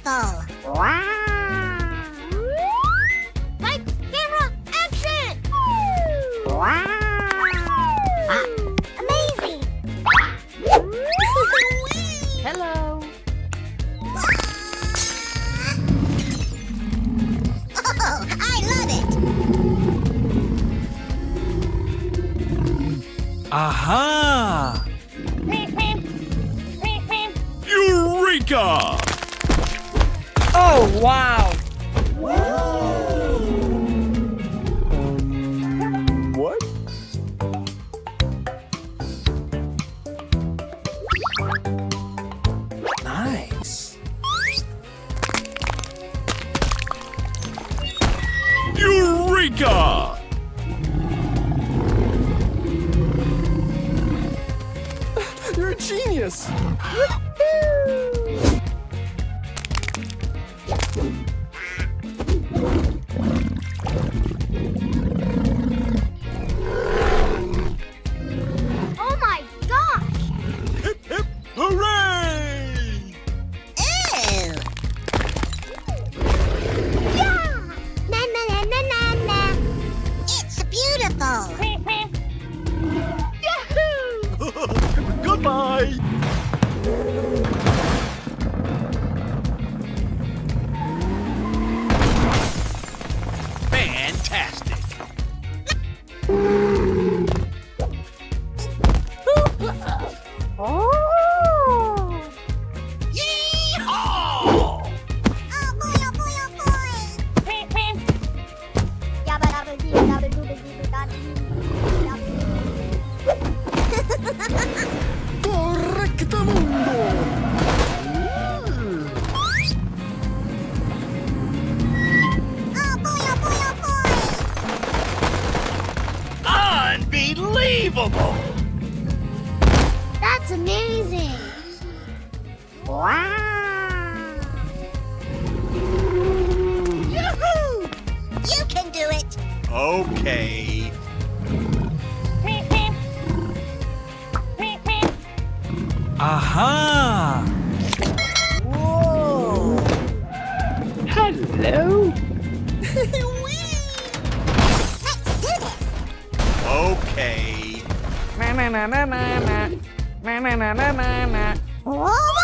beautiful! Wow! Lights, camera, action! Wow! Amazing! Hello. Oh, I love it! Aha! Eureka! Oh, wow. What? Nice. Eureka! You're a genius! Oh my gosh! Hip hip hooray! Ew! Yeah! Na na na na na na! It's beautiful! Yahoo! Goodbye! Fantastic! Oh. Yee-haw! Oh boy, oh boy, oh boy! Yabba dabba dee dabba dooba dee da Correctamundo! Oh boy, oh boy, oh boy! Unbelievable! That's amazing! Wow! Yahoo! You can do it! Okay. Aha! Whoa! Hello. Let's do this! Okay. Na na na na na na. Na na na na na na. Whoa!